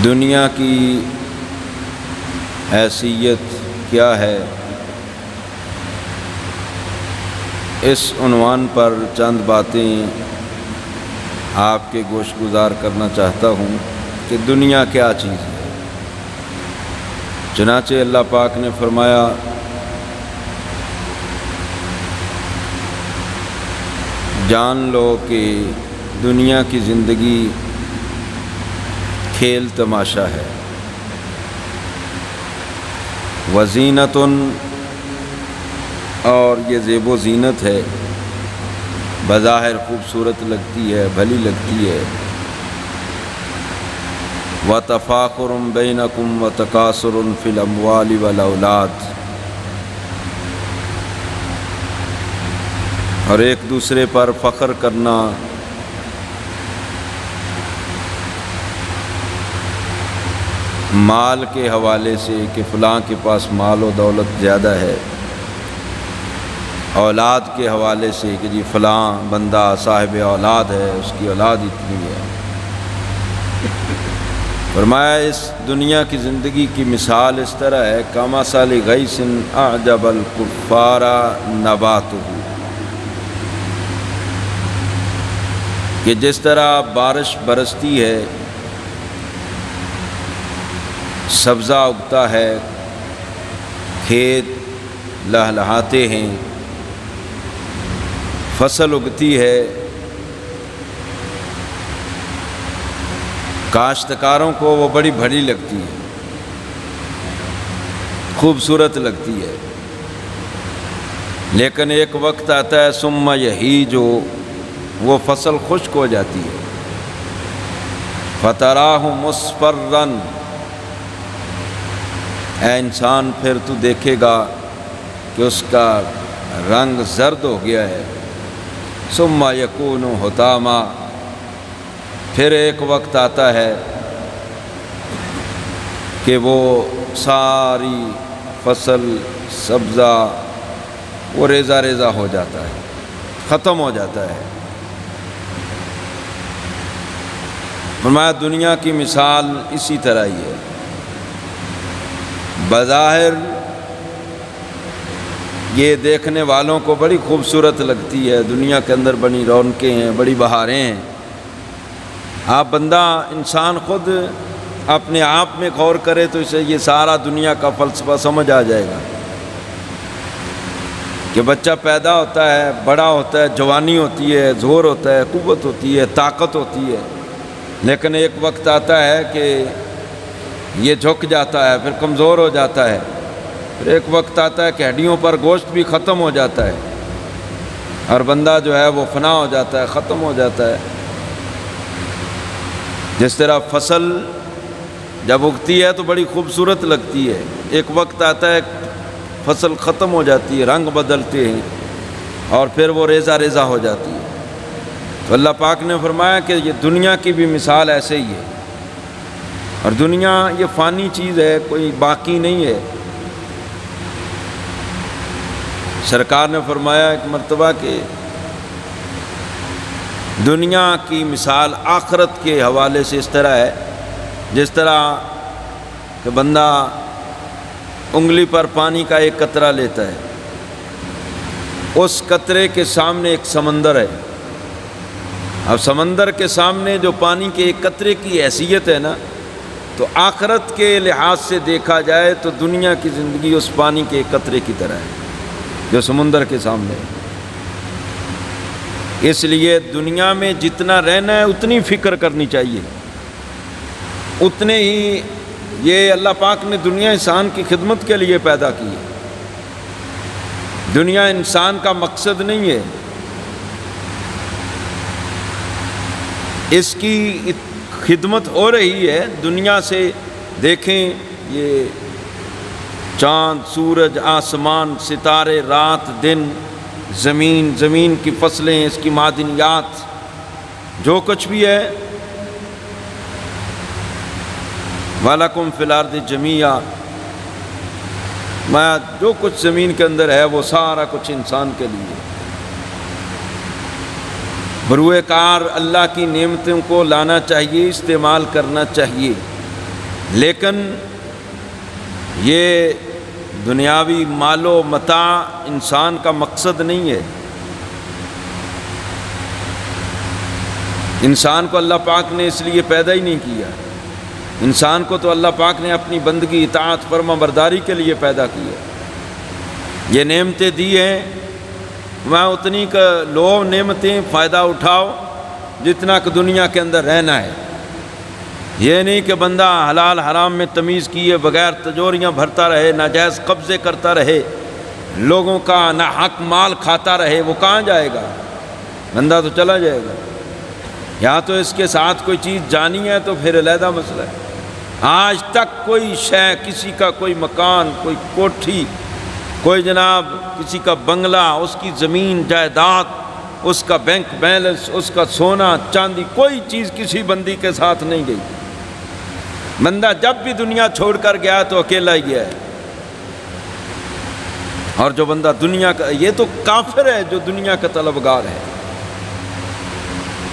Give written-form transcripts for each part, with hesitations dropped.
دنیا کی حیثیت کیا ہے، اس عنوان پر چند باتیں آپ کے گوش گزار کرنا چاہتا ہوں کہ دنیا کیا چیز ہے۔ چنانچہ اللہ پاک نے فرمایا جان لو کہ دنیا کی زندگی کھیل تماشا ہے، وزینت، اور یہ زیب و زینت ہے، بظاہر خوبصورت لگتی ہے، بھلی لگتی ہے، وَتَفَاخُرٌ بَيْنَكُمْ وَتَكَاثُرٌ فِي الْأَمْوَالِ وَالْأَوْلَادِ، اور ایک دوسرے پر فخر کرنا، مال کے حوالے سے کہ فلاں کے پاس مال و دولت زیادہ ہے، اولاد کے حوالے سے کہ جی فلاں بندہ صاحب اولاد ہے، اس کی اولاد اتنی ہے۔ فرمایا اس دنیا کی زندگی کی مثال اس طرح ہے کمثل غیث اعجب الکفار نباتہ، کہ جس طرح بارش برستی ہے، سبزہ اگتا ہے، کھیت لہلہاتے ہیں، فصل اگتی ہے، کاشتکاروں کو وہ بڑی بھلی لگتی ہے، خوبصورت لگتی ہے، لیکن ایک وقت آتا ہے ثم یہیج، وہ فصل خشک ہو جاتی ہے، فتراہ مصفرا، اے انسان پھر تو دیکھے گا کہ اس کا رنگ زرد ہو گیا ہے، ثم یکون حطاما، پھر ایک وقت آتا ہے کہ وہ ساری فصل سبزہ وہ ریزہ ریزہ ہو جاتا ہے، ختم ہو جاتا ہے۔ فرمایا دنیا کی مثال اسی طرح ہی ہے، بظاہر یہ دیکھنے والوں کو بڑی خوبصورت لگتی ہے، دنیا کے اندر بڑی رونقیں ہیں، بڑی بہاریں ہیں۔ آپ بندہ انسان خود اپنے آپ میں غور کرے تو اسے یہ سارا دنیا کا فلسفہ سمجھ آ جائے گا کہ بچہ پیدا ہوتا ہے، بڑا ہوتا ہے، جوانی ہوتی ہے، زور ہوتا ہے، قوت ہوتی ہے، طاقت ہوتی ہے، لیکن ایک وقت آتا ہے کہ یہ جھک جاتا ہے، پھر کمزور ہو جاتا ہے، پھر ایک وقت آتا ہے کہ ہڈیوں پر گوشت بھی ختم ہو جاتا ہے، اور بندہ جو ہے وہ فنا ہو جاتا ہے، ختم ہو جاتا ہے۔ جس طرح فصل جب اگتی ہے تو بڑی خوبصورت لگتی ہے، ایک وقت آتا ہے فصل ختم ہو جاتی ہے، رنگ بدلتے ہیں، اور پھر وہ ریزہ ریزہ ہو جاتی ہے۔ تو اللہ پاک نے فرمایا کہ یہ دنیا کی بھی مثال ایسے ہی ہے، اور دنیا یہ فانی چیز ہے، کوئی باقی نہیں ہے۔ سرکار نے فرمایا ایک مرتبہ کہ دنیا کی مثال آخرت کے حوالے سے اس طرح ہے جس طرح کہ بندہ انگلی پر پانی کا ایک قطرہ لیتا ہے، اس قطرے کے سامنے ایک سمندر ہے، اب سمندر کے سامنے جو پانی کے ایک قطرے کی حیثیت ہے نا، تو آخرت کے لحاظ سے دیکھا جائے تو دنیا کی زندگی اس پانی کے ایک قطرے کی طرح ہے جو سمندر کے سامنے ہے۔ اس لیے دنیا میں جتنا رہنا ہے اتنی فکر کرنی چاہیے، اتنے ہی یہ اللہ پاک نے دنیا انسان کی خدمت کے لیے پیدا کی ہے، دنیا انسان کا مقصد نہیں ہے، اس کی خدمت ہو رہی ہے۔ دنیا سے دیکھیں یہ چاند، سورج، آسمان، ستارے، رات، دن، زمین کی فصلیں، اس کی معدنیات، جو کچھ بھی ہے، وَلَكُمْ فِي الْأَرْضِ جَمِيعًا، میں جو کچھ زمین کے اندر ہے وہ سارا کچھ انسان کے لیے۔ بروئے کار اللہ کی نعمتوں کو لانا چاہیے، استعمال کرنا چاہیے، لیکن یہ دنیاوی مال و متاع انسان کا مقصد نہیں ہے۔ انسان کو اللہ پاک نے اس لیے پیدا ہی نہیں کیا، انسان کو تو اللہ پاک نے اپنی بندگی، اطاعت، فرما برداری کے لیے پیدا کیا۔ یہ نعمتیں دی ہیں، وہاں اتنی کا لو نعمتیں فائدہ اٹھاؤ جتنا کہ دنیا کے اندر رہنا ہے۔ یہ نہیں کہ بندہ حلال حرام میں تمیز کیے بغیر تجوریاں بھرتا رہے، ناجائز قبضے کرتا رہے، لوگوں کا ناحق مال کھاتا رہے، وہ کہاں جائے گا؟ بندہ تو چلا جائے گا۔ یا تو اس کے ساتھ کوئی چیز جانی ہے تو پھر علیحدہ مسئلہ ہے۔ آج تک کوئی شے، کسی کا کوئی مکان، کوئی کوٹھی، کوئی جناب کسی کا بنگلہ، اس کی زمین جائیداد، اس کا بینک بیلنس، اس کا سونا چاندی، کوئی چیز کسی بندی کے ساتھ نہیں گئی۔ بندہ جب بھی دنیا چھوڑ کر گیا تو اکیلا ہی گیا ہے۔ اور جو بندہ دنیا کا، یہ تو کافر ہے جو دنیا کا طلبگار ہے،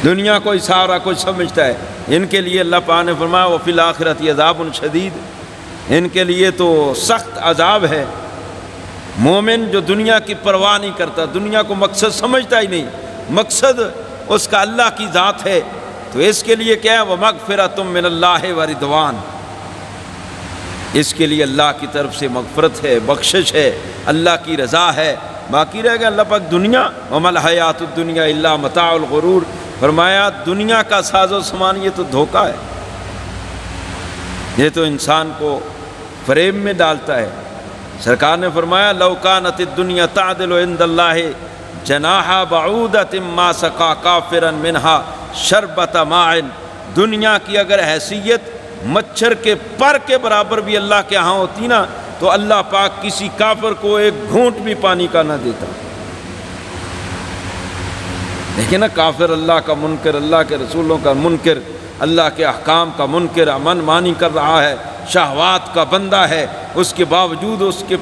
دنیا کو سارا کچھ سمجھتا ہے۔ ان کے لیے اللہ پاک نے فرمایا وفی الآخرۃ عذاب شدید، ان کے لیے تو سخت عذاب ہے۔ مومن جو دنیا کی پرواہ نہیں کرتا، دنیا کو مقصد سمجھتا ہی نہیں، مقصد اس کا اللہ کی ذات ہے، تو اس کے لیے کیا ہے؟ وَمَغْفِرَةٌ مِّنَ اللَّهِ وَرِضْوَانٌ، اس کے لیے اللہ کی طرف سے مغفرت ہے، بخشش ہے، اللہ کی رضا ہے۔ باقی رہ گیا اللہ پاک دنیا، وَمَا الْحَيَاةُ الدُّنْيَا إِلَّا مَتَاعُ الْغُرُورِ، فرمایا دنیا کا ساز و سامان یہ تو دھوکہ ہے، یہ تو انسان کو فریب میں ڈالتا ہے۔ سرکار نے فرمایا لو کانت الدنیا تعدل عند اللہ جناح بعودۃ ما سقا کافرا منہا شربۃ ماء، دنیا کی اگر حیثیت مچھر کے پر کے برابر بھی اللہ کے ہاں ہوتی نا تو اللہ پاک کسی کافر کو ایک گھونٹ بھی پانی کا نہ دیتا۔ دیکھیں نا، کافر اللہ کا منکر، اللہ کے رسولوں کا منکر، اللہ کے احکام کا منکر، امن مانی کر رہا ہے، شہوات کا بندہ ہے، اس کے باوجود اس کے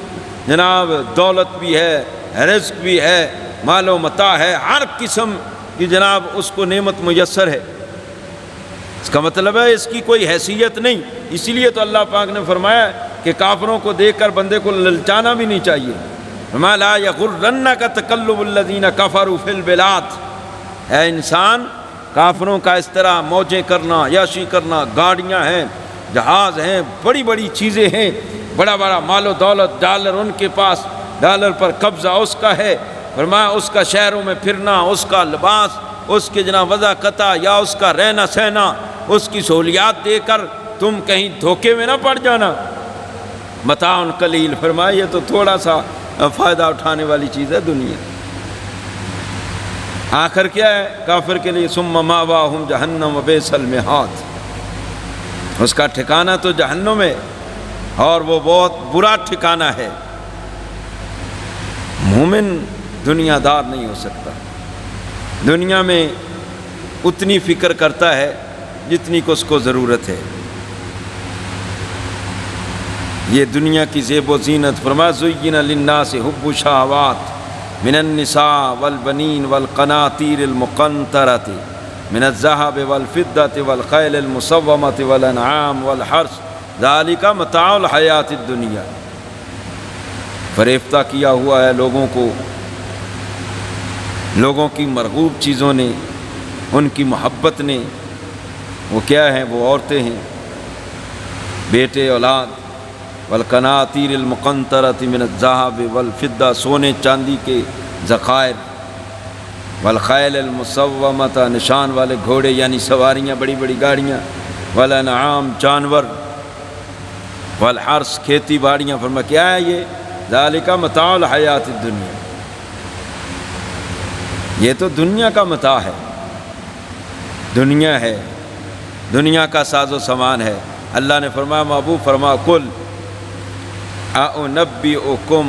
جناب دولت بھی ہے، رزق بھی ہے، مال و متاع ہے، ہر قسم کی جناب اس کو نعمت میسر ہے۔ اس کا مطلب ہے اس کی کوئی حیثیت نہیں۔ اسی لیے تو اللہ پاک نے فرمایا کہ کافروں کو دیکھ کر بندے کو للچانا بھی نہیں چاہیے۔ فرمایا لا یغرنک تقلب الذین کفروا فی البلاد، اے انسان کافروں کا اس طرح موجیں کرنا، یاشی کرنا، گاڑیاں ہیں، جہاز ہیں، بڑی بڑی چیزیں ہیں، بڑا بڑا مال و دولت، ڈالر ان کے پاس، ڈالر پر قبضہ اس کا ہے، فرمایا اس کا شہروں میں پھرنا، اس کا لباس، اس کے جناب وضاقتہ یا اس کا رہنا سہنا، اس کی سہولیات دے کر تم کہیں دھوکے میں نہ پڑ جانا۔ متاع قلیل، فرمایا یہ تو تھوڑا سا فائدہ اٹھانے والی چیز ہے دنیا۔ آخر کیا ہے کافر کے لیے؟ ثم مأواہم جہنم وبئس المہاد، اس کا ٹھکانہ تو جہنم ہے اور وہ بہت برا ٹھکانہ ہے۔ مومن دنیا دار نہیں ہو سکتا، دنیا میں اتنی فکر کرتا ہے جتنی کو اس کو ضرورت ہے۔ یہ دنیا کی زیب و زینت، فرمایا زُیِّنَ لِلنَّاسِ حُبُّ الشَّهَوَاتِ من النساء والبنین والقناطیر المقنطرۃ من الذهب والفضة والخیل المسومة والانعام والحرث ذلک متاع الحیات الدنیا، فریفتہ کیا ہوا ہے لوگوں کو، لوگوں کی مرغوب چیزوں نے، ان کی محبت نے۔ وہ کیا ہیں؟ وہ عورتیں ہیں، بیٹے، اولاد، والقناطیر المقنطرۃ من الذهب والفضہ، سونے چاندی کے ذخائر، والخیل المسومۃ، نشان والے گھوڑے یعنی سواریاں، بڑی بڑی گاڑیاں، والانعام، جانور، والحرث، کھیتی باڑیاں۔ فرمایا کیا ہے یہ؟ ذالک متاع الحیات الدنیا، یہ تو دنیا کا متاع ہے، دنیا ہے، دنیا کا ساز و سامان ہے۔ اللہ نے فرمایا محبوب فرما کل اُنَبِّئُکُم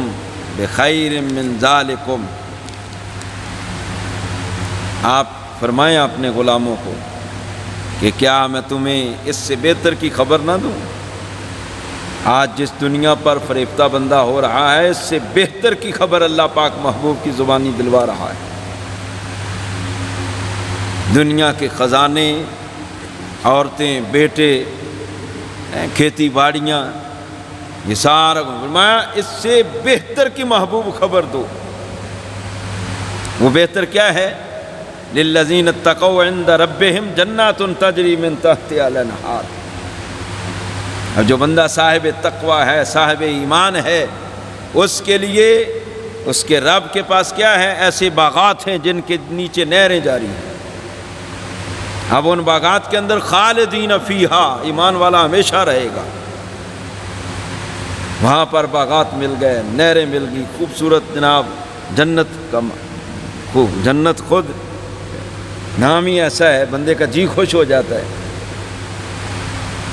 بِخَیْرٍ مِّن ذَلِکُم، آپ فرمائیں اپنے غلاموں کو کہ کیا میں تمہیں اس سے بہتر کی خبر نہ دوں؟ آج جس دنیا پر فریفتہ بندہ ہو رہا ہے، اس سے بہتر کی خبر اللہ پاک محبوب کی زبانی دلوا رہا ہے۔ دنیا کے خزانے، عورتیں، بیٹے، کھیتی باڑیاں، یہ سارا فرمایا اس سے بہتر کی محبوب خبر دو۔ وہ بہتر کیا ہے؟ للذین اتقوا عند ربہم جنات تجری من تحتہا الانہار۔ اور جو بندہ صاحب تقوی ہے، صاحب ایمان ہے، اس کے لیے اس کے رب کے پاس کیا ہے؟ ایسے باغات ہیں جن کے نیچے نہریں جاری ہیں۔ اب ان باغات کے اندر خالدین فیہا، ایمان والا ہمیشہ رہے گا۔ وہاں پر باغات مل گئے، نہریں مل گئی، خوبصورت جناب جنت کا خوب، جنت خود نام ہی ایسا ہے بندے کا جی خوش ہو جاتا ہے۔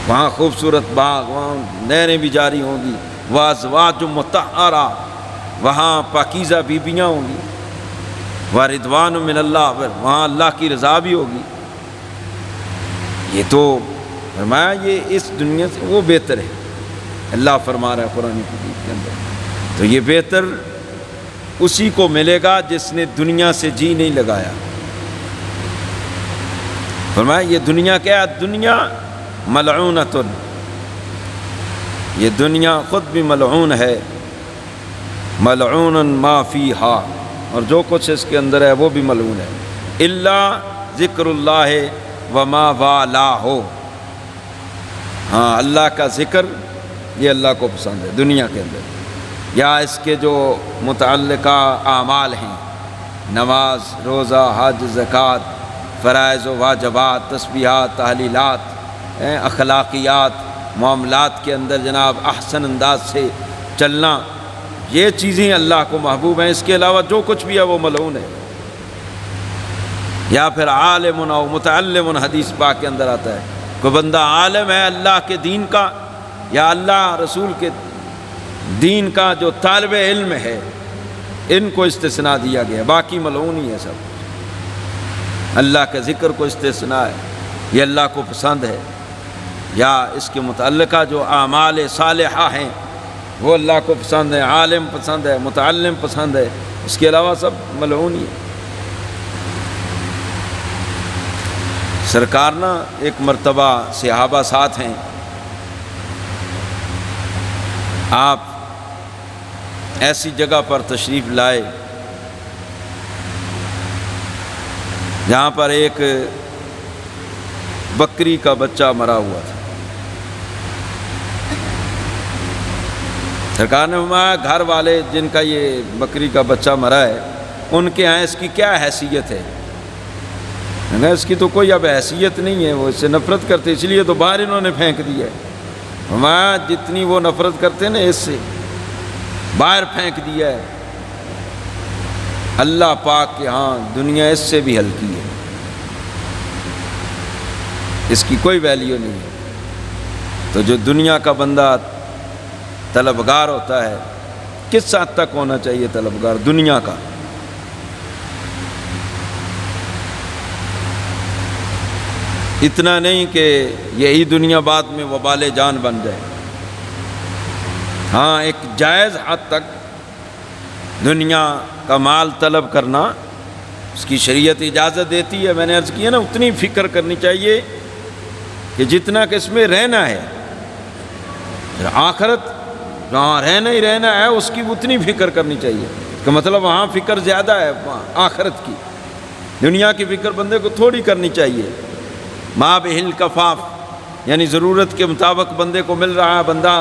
وہاں خوبصورت باغ، وہاں نہریں بھی جاری ہوں گی، وازواج مطہرہ، وہاں پاکیزہ بیبیاں ہوں گی، ورضوان من اللہ، وہاں اللہ کی رضا بھی ہوگی۔ یہ تو فرمایا یہ اس دنیا سے وہ بہتر ہے، اللہ فرما رہا ہے قرآن مجید کے اندر۔ تو یہ بہتر اسی کو ملے گا جس نے دنیا سے جی نہیں لگایا۔ فرمایا یہ دنیا کیا ہے؟ دنیا ملعونۃ، یہ دنیا خود بھی ملعون ہے، ملعون ما فیہا، اور جو کچھ اس کے اندر ہے وہ بھی ملعون ہے، الا ذکر اللہ وما والاہ۔ ہاں اللہ کا ذکر یہ اللہ کو پسند ہے دنیا کے اندر، یا اس کے جو متعلقہ اعمال ہیں، نماز، روزہ، حج، زکوٰۃ، فرائض و واجبات، تسبیحات، تحلیلات، اخلاقیات، معاملات کے اندر جناب احسن انداز سے چلنا، یہ چیزیں اللہ کو محبوب ہیں۔ اس کے علاوہ جو کچھ بھی ہے وہ ملعون ہے۔ یا پھر عالم و متعلم، حدیث پاک کے اندر آتا ہے کوئی بندہ عالم ہے اللہ کے دین کا یا اللہ رسول کے دین کا جو طالب علم ہے، ان کو استثناء دیا گیا، باقی ملعون ہی ہے سب۔ اللہ کے ذکر کو استثناء ہے، یہ اللہ کو پسند ہے، یا اس کے متعلقہ جو اعمال صالحہ ہیں وہ اللہ کو پسند ہے، عالم پسند ہے، متعلم پسند ہے، اس کے علاوہ سب ملعون ہی ہے۔ سرکار نا ایک مرتبہ صحابہ ساتھ ہیں، آپ ایسی جگہ پر تشریف لائے جہاں پر ایک بکری کا بچہ مرا ہوا تھا۔ سرکار نے فرمایا گھر والے جن کا یہ بکری کا بچہ مرا ہے ان کے ہاں اس کی کیا حیثیت ہے؟ اس کی تو کوئی اب حیثیت نہیں ہے، وہ اس سے نفرت کرتے، اس لیے تو باہر انہوں نے پھینک دیا ہے۔ فرمایا جتنی وہ نفرت کرتے نا اس سے، باہر پھینک دیا ہے۔ اللہ پاک کے ہاں دنیا اس سے بھی ہلکی ہے، اس کی کوئی ویلیو نہیں ہے۔ تو جو دنیا کا بندہ طلبگار ہوتا ہے، کس حد تک ہونا چاہیے طلبگار دنیا کا؟ اتنا نہیں کہ یہی دنیا بعد میں وبال جان بن جائے، ہاں ایک جائز حد تک دنیا کا مال طلب کرنا اس کی شریعت اجازت دیتی ہے۔ میں نے عرض کیا نا اتنی فکر کرنی چاہیے کہ جتنا کہ اس میں رہنا ہے، پھر آخرت جہاں رہنا ہی رہنا ہے اس کی اتنی فکر کرنی چاہیے، کہ مطلب وہاں فکر زیادہ ہے آخرت کی، دنیا کی فکر بندے کو تھوڑی کرنی چاہیے۔ ما بہل کفاف، یعنی ضرورت کے مطابق بندے کو مل رہا ہے، بندہ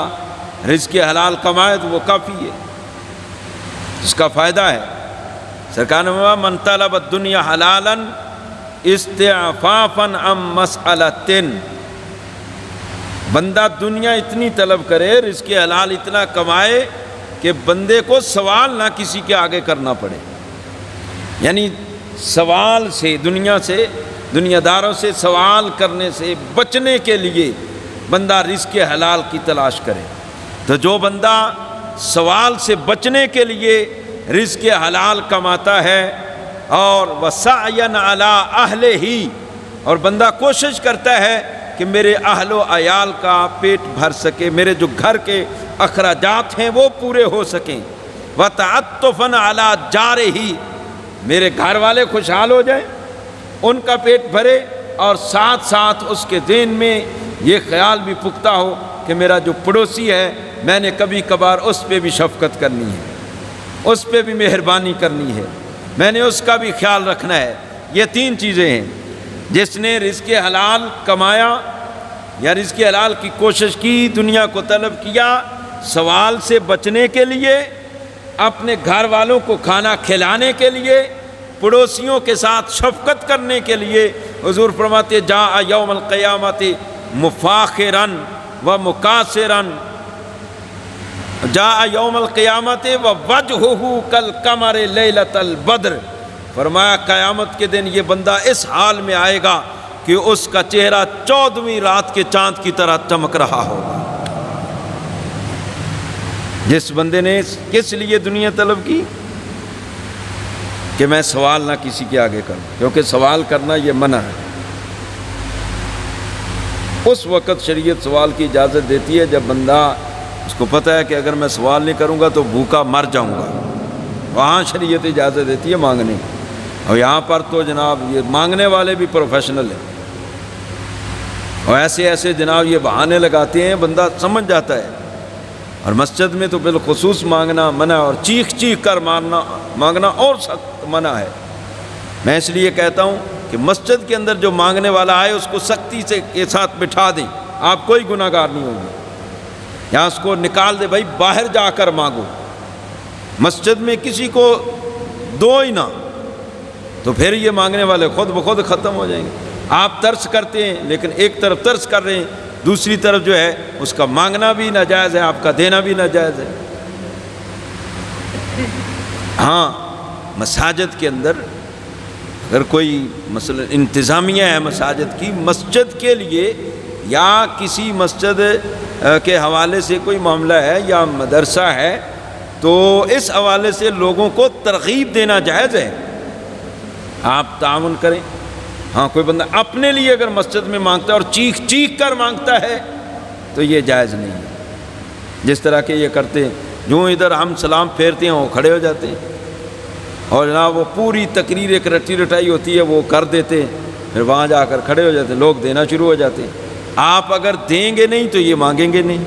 رزق حلال کمائے تو وہ کافی ہے، اس کا فائدہ ہے۔ سرکار نے فرمایا من طلب الدنیا حلالا استعفافا عن مسألۃ، بندہ دنیا اتنی طلب کرے، رزق حلال اتنا کمائے کہ بندے کو سوال نہ کسی کے آگے کرنا پڑے، یعنی سوال سے، دنیا سے، دنیا داروں سے سوال کرنے سے بچنے کے لیے بندہ رزق حلال کی تلاش کرے۔ تو جو بندہ سوال سے بچنے کے لیے رزق حلال کماتا ہے اور وسعین علی اہلہ، اور بندہ کوشش کرتا ہے کہ میرے اہل و عیال کا پیٹ بھر سکے، میرے جو گھر کے اخراجات ہیں وہ پورے ہو سکیں، وتعطفا علی جارہ، میرے گھر والے خوشحال ہو جائیں، ان کا پیٹ بھرے، اور ساتھ ساتھ اس کے ذہن میں یہ خیال بھی پختہ ہو کہ میرا جو پڑوسی ہے میں نے کبھی کبھار اس پہ بھی شفقت کرنی ہے، اس پہ بھی مہربانی کرنی ہے، میں نے اس کا بھی خیال رکھنا ہے۔ یہ تین چیزیں ہیں۔ جس نے رزق حلال کمایا یا رزق حلال کی کوشش کی، دنیا کو طلب کیا سوال سے بچنے کے لیے، اپنے گھر والوں کو کھانا کھلانے کے لیے، پڑوسیوں کے ساتھ شفقت کرنے کے لیے، حضور فرماتے جاء یوم القیامت مفاخرا و مکاسرا، جاء یوم القیامت ووجہہ کالقمر لیلۃ البدر، فرمایا قیامت کے دن یہ بندہ اس حال میں آئے گا کہ اس کا چہرہ 14ویں رات کے چاند کی طرح چمک رہا ہوگا۔ جس بندے نے کس لیے دنیا طلب کی کہ میں سوال نہ کسی کے آگے کروں، کیونکہ سوال کرنا یہ منع ہے۔ اس وقت شریعت سوال کی اجازت دیتی ہے جب بندہ اس کو پتہ ہے کہ اگر میں سوال نہیں کروں گا تو بھوکا مر جاؤں گا، وہاں شریعت اجازت دیتی ہے مانگنے۔ اور یہاں پر تو جناب یہ مانگنے والے بھی پروفیشنل ہیں، اور ایسے ایسے جناب یہ بہانے لگاتے ہیں، بندہ سمجھ جاتا ہے۔ اور مسجد میں تو بالخصوص مانگنا منع، اور چیخ چیخ کر مانگنا اور سخت منع ہے۔ میں اس لیے کہتا ہوں کہ مسجد کے اندر جو مانگنے والا آئے اس کو سختی سے کے ساتھ بٹھا دیں، آپ کوئی گناہ گار نہیں ہوں گے۔ یہاں اس کو نکال دے، بھائی باہر جا کر مانگو، مسجد میں کسی کو دو ہی نہ، تو پھر یہ مانگنے والے خود بخود ختم ہو جائیں گے۔ آپ ترس کرتے ہیں، لیکن ایک طرف ترس کر رہے ہیں، دوسری طرف جو ہے اس کا مانگنا بھی ناجائز ہے، آپ کا دینا بھی ناجائز ہے۔ ہاں مساجد کے اندر اگر کوئی مثلا انتظامیہ ہے مساجد کی، مسجد کے لیے یا کسی مسجد کے حوالے سے کوئی معاملہ ہے یا مدرسہ ہے، تو اس حوالے سے لوگوں کو ترغیب دینا جائز ہے، آپ تعاون کریں۔ ہاں کوئی بندہ اپنے لیے اگر مسجد میں مانگتا ہے اور چیخ چیخ کر مانگتا ہے تو یہ جائز نہیں ہے۔ جس طرح کہ یہ کرتے ہیں، جو ادھر ہم سلام پھیرتے ہیں وہ کھڑے ہو جاتے ہیں، اور جناب وہ پوری تقریر ایک رٹی رٹائی ہوتی ہے وہ کر دیتے ہیں، پھر وہاں جا کر کھڑے ہو جاتے ہیں، لوگ دینا شروع ہو جاتے ہیں۔ آپ اگر دیں گے نہیں تو یہ مانگیں گے نہیں۔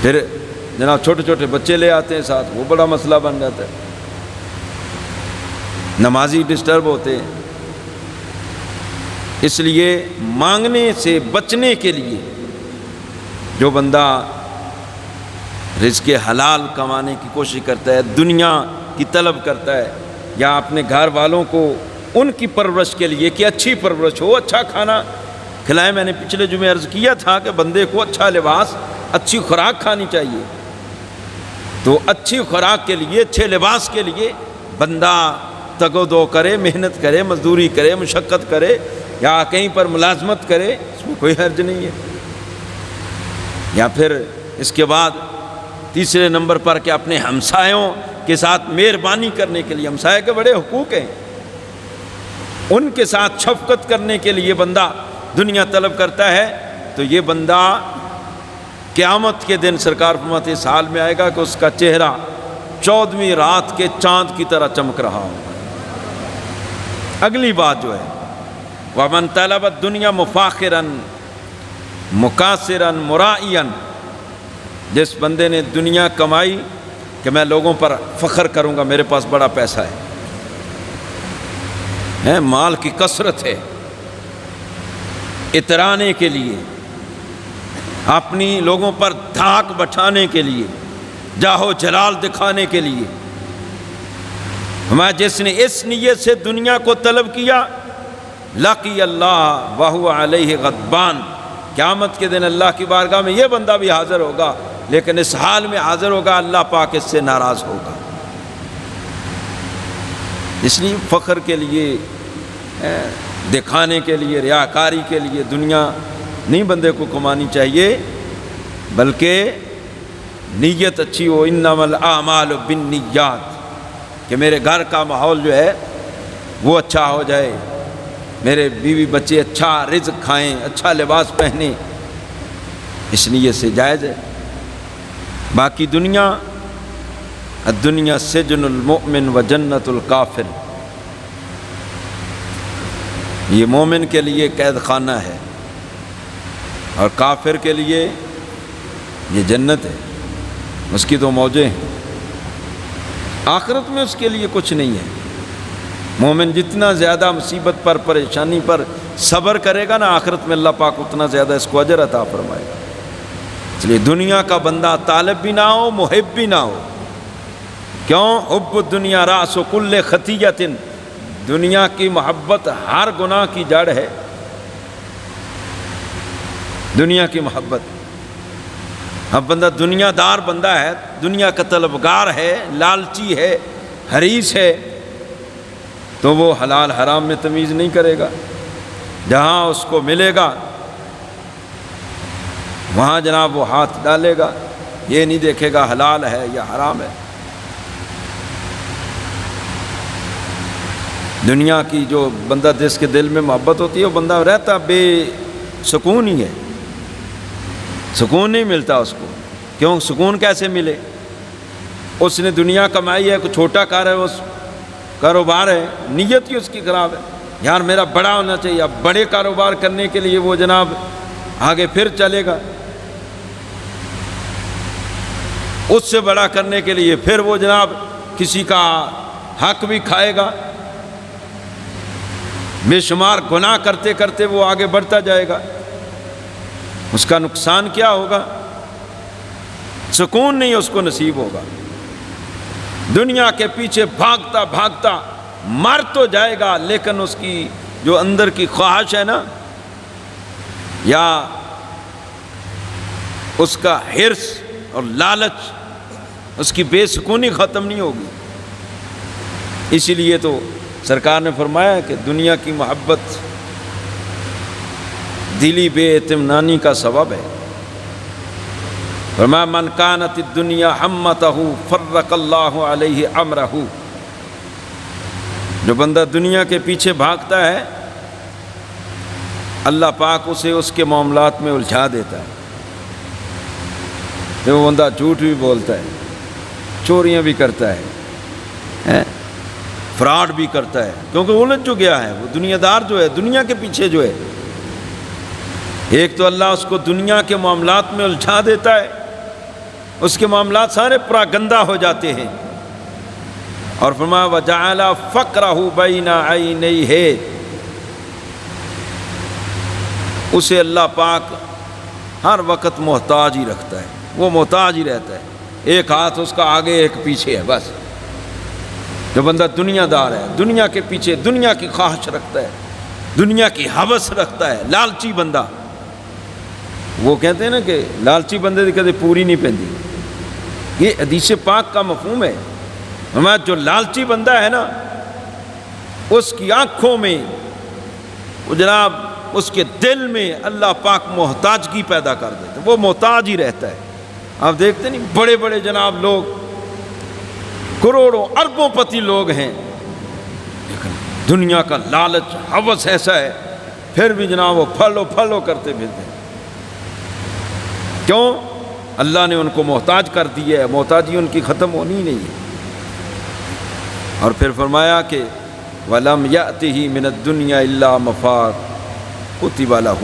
پھر جناب چھوٹے چھوٹے بچے لے آتے ہیں ساتھ، وہ بڑا مسئلہ بن جاتا ہے، نمازی ڈسٹرب ہوتے ہیں۔ اس لیے مانگنے سے بچنے کے لیے جو بندہ رزق حلال کمانے کی کوشش کرتا ہے، دنیا کی طلب کرتا ہے، یا اپنے گھر والوں کو ان کی پرورش کے لیے کہ اچھی پرورش ہو، اچھا کھانا کھلائے۔ میں نے پچھلے جمعے عرض کیا تھا کہ بندے کو اچھا لباس، اچھی خوراک کھانی چاہیے، تو اچھی خوراک کے لیے، اچھے لباس کے لیے بندہ تگ و دو کرے، محنت کرے، مزدوری کرے، مشقت کرے، یا کہیں پر ملازمت کرے، اس میں کوئی حرج نہیں ہے۔ یا پھر اس کے بعد تیسرے نمبر پر کہ اپنے ہمسایوں کے ساتھ مہربانی کرنے کے لیے، ہمسائے کے بڑے حقوق ہیں، ان کے ساتھ شفقت کرنے کے لیے بندہ دنیا طلب کرتا ہے، تو یہ بندہ قیامت کے دن سرکار فرماتے اس حال میں آئے گا کہ اس کا چہرہ 14ویں رات کے چاند کی طرح چمک رہا ہوگا۔ اگلی بات جو ہے وَمَنْ طَلَبَ الدُّنْيَا مُفَاخِرًا مُكَاسِرًا مُرَائِيًا، جس بندے نے دنیا کمائی کہ میں لوگوں پر فخر کروں گا، میرے پاس بڑا پیسہ ہے، مال کی کثرت ہے، اترانے کے لیے، اپنی لوگوں پر دھاک بٹھانے کے لیے، جاہو جلال دکھانے کے لیے، ہمارا جس نے اس نیت سے دنیا کو طلب کیا، لقی اللہ وہو علیہ غضبان، قیامت کے دن اللہ کی بارگاہ میں یہ بندہ بھی حاضر ہوگا، لیکن اس حال میں حاضر ہوگا اللہ پاک اس سے ناراض ہوگا۔ اس لیے فخر کے لیے، دکھانے کے لیے، ریاکاری کے لیے دنیا نہیں بندے کو کمانی چاہیے، بلکہ نیت اچھی ہو، انما الاعمال بالنیات، کہ میرے گھر کا ماحول جو ہے وہ اچھا ہو جائے، میرے بیوی بچے اچھا رزق کھائیں، اچھا لباس پہنیں، اس نیت سے جائز ہے۔ باقی دنیا، الدنیا سجن المؤمن و جنت الکافر، یہ مومن کے لیے قید خانہ ہے اور کافر کے لیے یہ جنت ہے، اس کی تو موجیں ہیں، آخرت میں اس کے لیے کچھ نہیں ہے۔ مومن جتنا زیادہ مصیبت پر، پریشانی پر صبر کرے گا نا، آخرت میں اللہ پاک اتنا زیادہ اس کو اجر عطا فرمائے گا۔ اس لیے دنیا کا بندہ طالب بھی نہ ہو، محب بھی نہ ہو۔ کیوں؟ حب الدنیا راس کل خطیۃ، دنیا کی محبت ہر گناہ کی جڑ ہے۔ دنیا کی محبت، اب بندہ دنیا دار بندہ ہے، دنیا کا طلبگار ہے، لالچی ہے، حریص ہے، تو وہ حلال حرام میں تمیز نہیں کرے گا۔ جہاں اس کو ملے گا وہاں جناب وہ ہاتھ ڈالے گا، یہ نہیں دیکھے گا حلال ہے یا حرام ہے۔ دنیا کی جو بندہ جس کے دل میں محبت ہوتی ہے وہ بندہ رہتا بے سکون ہی ہے، سکون نہیں ملتا اس کو۔ کیوں؟ سکون کیسے ملے؟ اس نے دنیا کمائی ہے، کوئی چھوٹا کاروبار ہے، نیت ہی اس کی خراب ہے، یار میرا بڑا ہونا چاہیے۔ اب بڑے کاروبار کرنے کے لیے وہ جناب آگے پھر چلے گا، اس سے بڑا کرنے کے لیے پھر وہ جناب کسی کا حق بھی کھائے گا، بے شمار گناہ کرتے کرتے وہ آگے بڑھتا جائے گا۔ اس کا نقصان کیا ہوگا؟ سکون نہیں اس کو نصیب ہوگا۔ دنیا کے پیچھے بھاگتا بھاگتا مر تو جائے گا، لیکن اس کی جو اندر کی خواہش ہے نا، یا اس کا حرص اور لالچ، اس کی بے سکونی ختم نہیں ہوگی۔ اسی لیے تو سرکار نے فرمایا کہ دنیا کی محبت دلی بے اطمینانی کا سبب ہے۔ فرمایا من کانت الدنیا ہمتہ فرق اللہ علیہ امرہ، جو بندہ دنیا کے پیچھے بھاگتا ہے اللہ پاک اسے اس کے معاملات میں الجھا دیتا ہے۔ جو وہ بندہ جھوٹ بھی بولتا ہے، چوریاں بھی کرتا ہے، فراڈ بھی کرتا ہے، کیونکہ الجھ جو گیا ہے، وہ دنیا دار جو ہے، دنیا کے پیچھے جو ہے، ایک تو اللہ اس کو دنیا کے معاملات میں الجھا دیتا ہے، اس کے معاملات سارے پراگندہ ہو جاتے ہیں۔ اور فرمایا وَجَعَلَ فَقْرَهُ بَيْنَ عَيْنَيْهِ، اسے اللہ پاک ہر وقت محتاج ہی رکھتا ہے، وہ محتاج ہی رہتا ہے، ایک ہاتھ اس کا آگے ایک پیچھے ہے بس۔ جو بندہ دنیا دار ہے، دنیا کے پیچھے دنیا کی خواہش رکھتا ہے، دنیا کی ہوس رکھتا ہے، لالچی بندہ، وہ کہتے ہیں نا کہ لالچی بندے دی کدے پوری نہیں پیندی، یہ حدیث پاک کا مفہوم ہے۔ ہمارا جو لالچی بندہ ہے نا، اس کی آنکھوں میں وہ جناب اس کے دل میں اللہ پاک محتاجگی پیدا کر دیتے ہیں، وہ محتاج ہی رہتا ہے۔ آپ دیکھتے نہیں بڑے بڑے جناب لوگ کروڑوں اربوں پتی لوگ ہیں، لیکن دنیا کا لالچ ہوس ایسا ہے، پھر بھی جناب وہ پھلو کرتے پھرتے ہیں۔ کیوں؟ اللہ نے ان کو محتاج کر دیا ہے، محتاجی ان کی ختم ہونی ہی نہیں ہے۔ اور پھر فرمایا کہ وَلَمْ يَأْتِهِ مِنَ الدُّنْيَا إِلَّا مَفَاقٌ كُتِبَ لَهُ،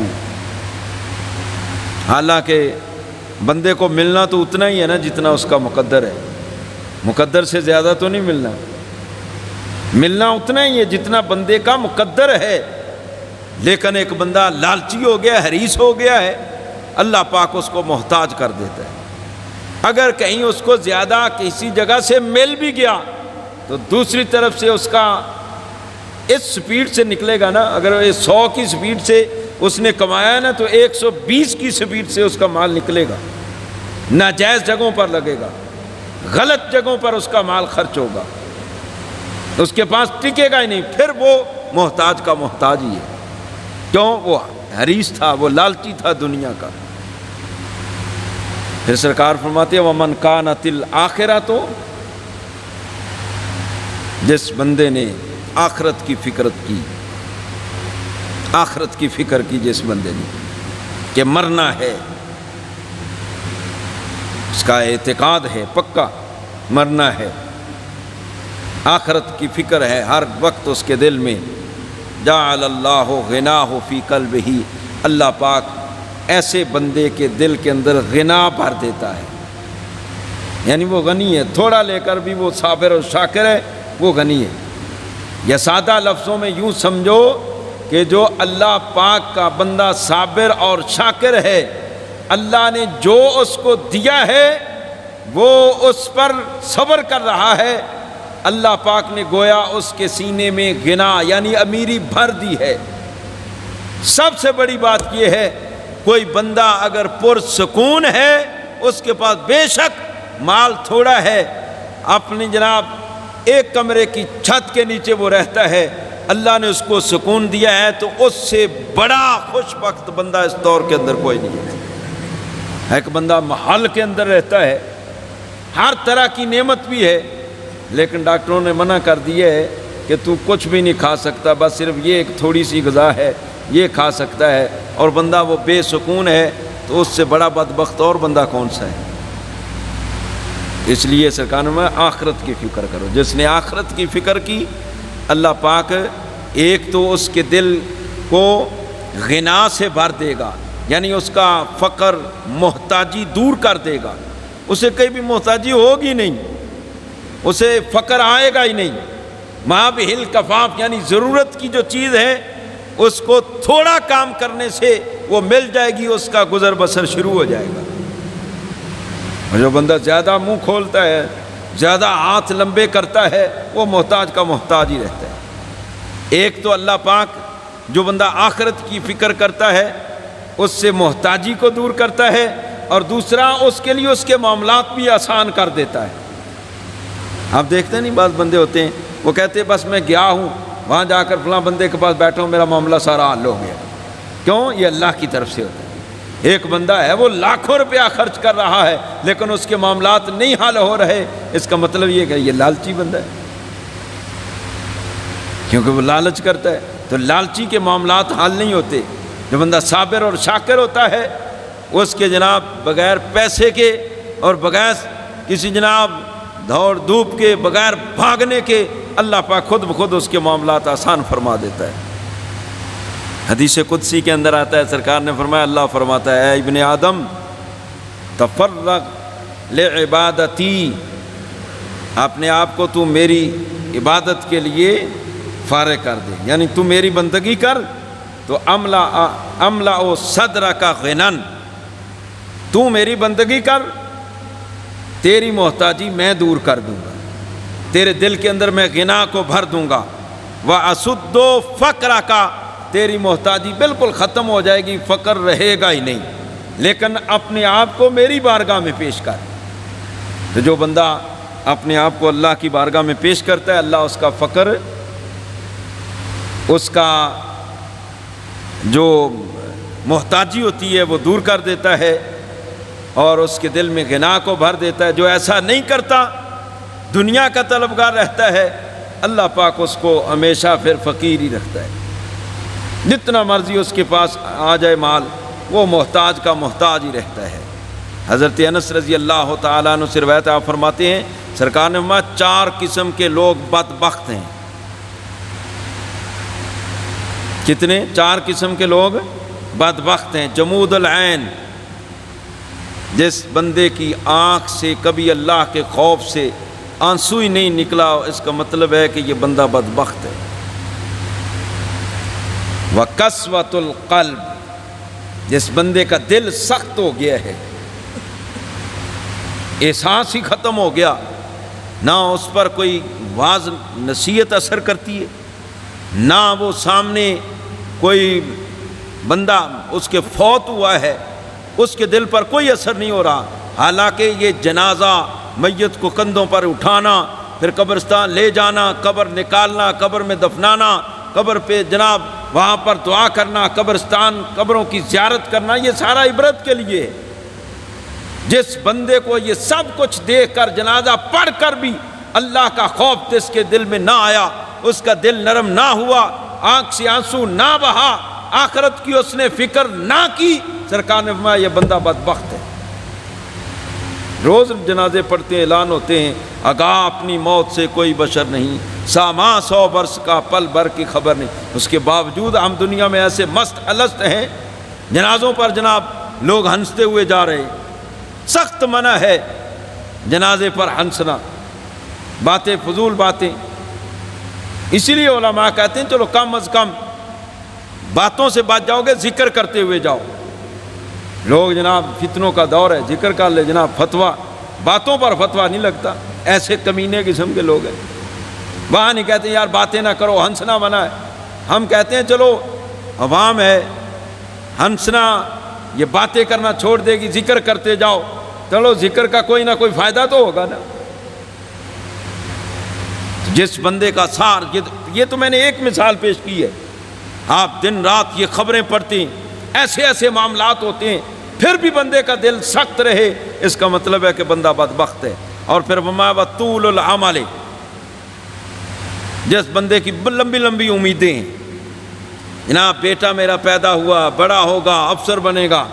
حالانکہ بندے کو ملنا تو اتنا ہی ہے نا جتنا اس کا مقدر ہے، مقدر سے زیادہ تو نہیں ملنا، ملنا اتنا ہی ہے جتنا بندے کا مقدر ہے۔ لیکن ایک بندہ لالچی ہو گیا، حریص ہو گیا ہے، اللہ پاک اس کو محتاج کر دیتا ہے۔ اگر کہیں اس کو زیادہ کسی جگہ سے مل بھی گیا تو دوسری طرف سے اس کا اس سپیڈ سے نکلے گا نا، اگر 100 کی سپیڈ سے اس نے کمایا ہے نا تو 120 کی سپیڈ سے اس کا مال نکلے گا، ناجائز جگہوں پر لگے گا، غلط جگہوں پر اس کا مال خرچ ہوگا، اس کے پاس ٹکے گا ہی نہیں، پھر وہ محتاج کا محتاج ہی ہے۔ کیوں؟ وہ حریص تھا، وہ لالچی تھا دنیا کا۔ پھر سرکار فرماتے ہیں وَمَنْ كَانَتِ الْآخِرَةُ، جس بندے نے آخرت کی فکر کی جس بندے نے کہ مرنا ہے، اس کا اعتقاد ہے پکا مرنا ہے، آخرت کی فکر ہے ہر وقت اس کے دل میں، جعل اللہ غناہ فی قلبہ، اللہ پاک ایسے بندے کے دل کے اندر غنا بھر دیتا ہے، یعنی وہ غنی ہے، تھوڑا لے کر بھی وہ صابر اور شاکر ہے، وہ غنی ہے۔ یا سادہ لفظوں میں یوں سمجھو کہ جو اللہ پاک کا بندہ صابر اور شاکر ہے، اللہ نے جو اس کو دیا ہے وہ اس پر صبر کر رہا ہے، اللہ پاک نے گویا اس کے سینے میں غنا یعنی امیری بھر دی ہے۔ سب سے بڑی بات یہ ہے، کوئی بندہ اگر پرسکون ہے، اس کے پاس بے شک مال تھوڑا ہے، اپنی جناب ایک کمرے کی چھت کے نیچے وہ رہتا ہے، اللہ نے اس کو سکون دیا ہے، تو اس سے بڑا خوش بخت بندہ اس دور کے اندر کوئی نہیں ہے۔ ایک بندہ محل کے اندر رہتا ہے، ہر طرح کی نعمت بھی ہے، لیکن ڈاکٹروں نے منع کر دیا ہے کہ تو کچھ بھی نہیں کھا سکتا، بس صرف یہ ایک تھوڑی سی غذا ہے، یہ کھا سکتا ہے، اور بندہ وہ بے سکون ہے، تو اس سے بڑا بدبخت اور بندہ کون سا ہے؟ اس لیے سرکار میں آخرت کی فکر کرو۔ جس نے آخرت کی فکر کی، اللہ پاک ایک تو اس کے دل کو غنا سے بھر دے گا، یعنی اس کا فقر محتاجی دور کر دے گا، اسے کہیں بھی محتاجی ہوگی نہیں، اسے فقر آئے گا ہی نہیں۔ ماں بہل کفاف یعنی ضرورت کی جو چیز ہے اس کو تھوڑا کام کرنے سے وہ مل جائے گی، اس کا گزر بسر شروع ہو جائے گا۔ اور جو بندہ زیادہ منہ کھولتا ہے، زیادہ ہاتھ لمبے کرتا ہے، وہ محتاج کا محتاج ہی رہتا ہے۔ ایک تو اللہ پاک جو بندہ آخرت کی فکر کرتا ہے اس سے محتاجی کو دور کرتا ہے، اور دوسرا اس کے لیے اس کے معاملات بھی آسان کر دیتا ہے۔ آپ دیکھتے نہیں بعض بندے ہوتے ہیں وہ کہتے ہیں بس میں گیا ہوں وہاں جا کر فلاں بندے کے پاس بیٹھا ہوں، میرا معاملہ سارا حل ہو گیا۔ کیوں؟ یہ اللہ کی طرف سے ہوتا ہے۔ ایک بندہ ہے وہ لاکھوں روپیہ خرچ کر رہا ہے لیکن اس کے معاملات نہیں حل ہو رہے، اس کا مطلب یہ کہ یہ لالچی بندہ ہے، کیونکہ وہ لالچ کرتا ہے، تو لالچی کے معاملات حل نہیں ہوتے۔ جو بندہ صابر اور شاکر ہوتا ہے اس کے جناب بغیر پیسے کے اور بغیر کسی جناب دوڑ دھوپ کے، بغیر بھاگنے کے، اللہ پاک خود بخود اس کے معاملات آسان فرما دیتا ہے۔ حدیث قدسی کے اندر آتا ہے، سرکار نے فرمایا، اللہ فرماتا ہے، اے ابن آدم تفرغ لعبادتی، اپنے آپ کو تو میری عبادت کے لیے فارغ کر دے، یعنی تو میری بندگی کر تو املا صدر کا غنن، تو میری بندگی کر، تیری محتاجی میں دور کر دوں گا، تیرے دل کے اندر میں غنا کو بھر دوں گا، وَأَسُدُّ فَقْرَكَ، تیری محتاجی بالکل ختم ہو جائے گی، فقر رہے گا ہی نہیں، لیکن اپنے آپ کو میری بارگاہ میں پیش کر۔ تو جو بندہ اپنے آپ کو اللہ کی بارگاہ میں پیش کرتا ہے، اللہ اس کا فقر، اس کا جو محتاجی ہوتی ہے وہ دور کر دیتا ہے، اور اس کے دل میں غنا کو بھر دیتا ہے۔ جو ایسا نہیں کرتا، دنیا کا طلبگار رہتا ہے، اللہ پاک اس کو ہمیشہ پھر فقیر ہی رکھتا ہے، جتنا مرضی اس کے پاس آ جائے مال، وہ محتاج کا محتاج ہی رہتا ہے۔ حضرت انس رضی اللہ تعالیٰ عنہ سے روایت، آپ فرماتے ہیں سرکار نے فرمایا 4 قسم کے لوگ بدبخت ہیں۔ کتنے؟ 4 قسم کے لوگ بدبخت ہیں۔ جمود العین، جس بندے کی آنکھ سے کبھی اللہ کے خوف سے آنسو ہی نہیں نکلا، اس کا مطلب ہے کہ یہ بندہ بدبخت ہے۔ وَقَسْوَةُ الْقَلْبِ، جس بندے کا دل سخت ہو گیا ہے، احساس ہی ختم ہو گیا، نہ اس پر کوئی واعظ نصیحت اثر کرتی ہے، نہ وہ سامنے کوئی بندہ اس کے فوت ہوا ہے اس کے دل پر کوئی اثر نہیں ہو رہا، حالانکہ یہ جنازہ، میت کو کندھوں پر اٹھانا، پھر قبرستان لے جانا، قبر نکالنا، قبر میں دفنانا، قبر پہ جناب وہاں پر دعا کرنا، قبرستان قبروں کی زیارت کرنا، یہ سارا عبرت کے لیے ہے۔ جس بندے کو یہ سب کچھ دیکھ کر، جنازہ پڑھ کر بھی اللہ کا خوف جس کے دل میں نہ آیا، اس کا دل نرم نہ ہوا، آنکھ سے آنسو نہ بہا، آخرت کی اس نے فکر نہ کی، سرکار نے فرمایا یہ بندہ بدبخت ہے۔ روز جنازے پڑھتے ہیں، اعلان ہوتے ہیں، آگاہ اپنی موت سے کوئی بشر نہیں، ساما 100 برس کا پل بھر کی خبر نہیں۔ اس کے باوجود ہم دنیا میں ایسے مست الست ہیں، جنازوں پر جناب لوگ ہنستے ہوئے جا رہے. سخت منع ہے جنازے پر ہنسنا، باتیں فضول باتیں. اسی لیے علماء کہتے ہیں چلو کم از کم باتوں سے بچ جاؤ گے، ذکر کرتے ہوئے جاؤ. لوگ جناب فتنوں کا دور ہے، ذکر کر لے جناب، فتویٰ باتوں پر فتویٰ نہیں لگتا. ایسے کمینے قسم کے لوگ ہیں. وہاں نہیں کہتے یار باتیں نہ کرو، ہنسنا منع ہے. ہم کہتے ہیں چلو عوام ہے، ہنسنا یہ باتیں کرنا چھوڑ دے گی، ذکر کرتے جاؤ. چلو ذکر کا کوئی نہ کوئی فائدہ تو ہوگا نا. جس بندے کا سار، یہ تو میں نے ایک مثال پیش کی ہے. آپ دن رات یہ خبریں پڑھتے ہیں، ایسے ایسے معاملات ہوتے ہیں، پھر بھی بندے کا دل سخت رہے، اس کا مطلب ہے کہ بندہ بدبخت ہے. اور پھر وما طول العمل، جس بندے کی لمبی لمبی امیدیں ہیں، جناب بیٹا میرا پیدا ہوا، بڑا ہوگا، افسر بنے گا،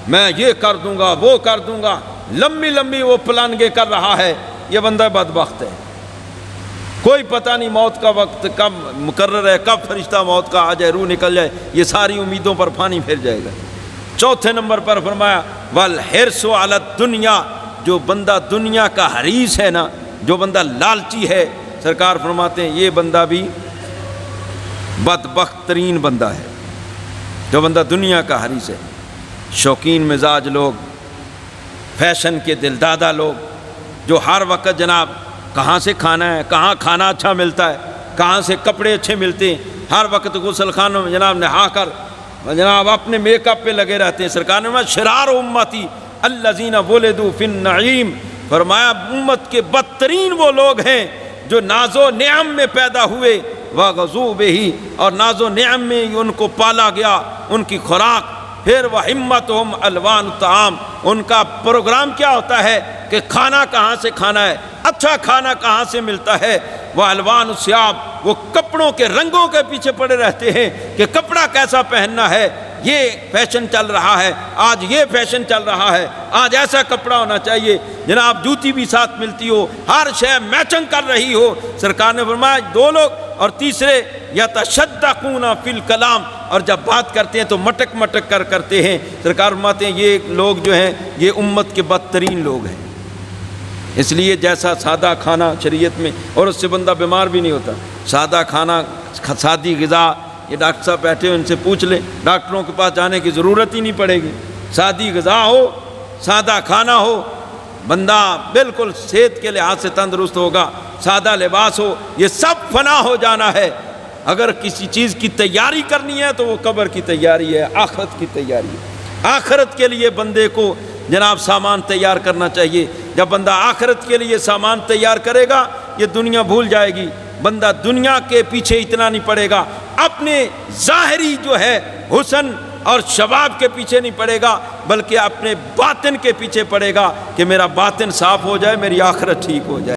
میں یہ کر دوں گا، وہ کر دوں گا، لمبی لمبی وہ پلانگیں کر رہا ہے، یہ بندہ بدبخت ہے. کوئی پتہ نہیں موت کا وقت کب مقرر ہے، کب فرشتہ موت کا آ جائے، روح نکل جائے، یہ ساری امیدوں پر پانی پھر جائے گا. چوتھے نمبر پر فرمایا والحرص علی الدنیا، جو بندہ دنیا کا حریص ہے نا، جو بندہ لالچی ہے، سرکار فرماتے ہیں یہ بندہ بھی بدبخت ترین بندہ ہے. جو بندہ دنیا کا حریص ہے. شوقین مزاج لوگ، فیشن کے دل دادا لوگ، جو ہر وقت جناب کہاں سے کھانا ہے، کہاں کھانا اچھا ملتا ہے، کہاں سے کپڑے اچھے ملتے ہیں، ہر وقت غسل خانوں میں جناب نہا کر جناب اپنے میک اپ پہ لگے رہتے ہیں. سرکار نے فرمایا شرار امتی الذین ولدوا فی النعیم، فرمایا امت کے بدترین وہ لوگ ہیں جو ناز و نعم میں پیدا ہوئے، وغزو بہ، اور ناز و نعم میں ان کو پالا گیا، ان کی خوراک. پھر وہمتہم الوان الطعام، ان کا پروگرام کیا ہوتا ہے کہ کھانا کہاں سے کھانا ہے، اچھا کھانا کہاں سے ملتا ہے. وہ الوان الثیاب، وہ کپڑوں کے رنگوں کے پیچھے پڑے رہتے ہیں کہ کپڑا کیسا پہننا ہے، یہ فیشن چل رہا ہے، آج یہ فیشن چل رہا ہے، آج ایسا کپڑا ہونا چاہیے، جناب جوتی بھی ساتھ ملتی ہو، ہر شے میچنگ کر رہی ہو. سرکار نے فرمایا دو لوگ. اور تیسرے یتشدقون فی الکلام، اور جب بات کرتے ہیں تو مٹک مٹک کر کرتے ہیں. سرکار فرماتے ہیں یہ لوگ جو ہیں یہ امت کے بدترین لوگ ہیں. اس لیے جیسا سادہ کھانا شریعت میں، اور اس سے بندہ بیمار بھی نہیں ہوتا. سادہ کھانا، سادی غذا، یہ ڈاکٹر صاحب بیٹھے ہیں ان سے پوچھ لیں، ڈاکٹروں کے پاس جانے کی ضرورت ہی نہیں پڑے گی. سادی غذا ہو، سادہ کھانا ہو، بندہ بالکل صحت کے لحاظ سے تندرست ہوگا. سادہ لباس ہو، یہ سب فنا ہو جانا ہے. اگر کسی چیز کی تیاری کرنی ہے تو وہ قبر کی تیاری ہے، آخرت کی تیاری ہے. آخرت کے لیے بندے کو جناب سامان تیار کرنا چاہیے. جب بندہ آخرت کے لیے سامان تیار کرے گا یہ دنیا بھول جائے گی. بندہ دنیا کے پیچھے اتنا نہیں پڑے گا، اپنے ظاہری جو ہے حسن اور شباب کے پیچھے نہیں پڑے گا، بلکہ اپنے باطن کے پیچھے پڑے گا کہ میرا باطن صاف ہو جائے، میری آخرت ٹھیک ہو جائے.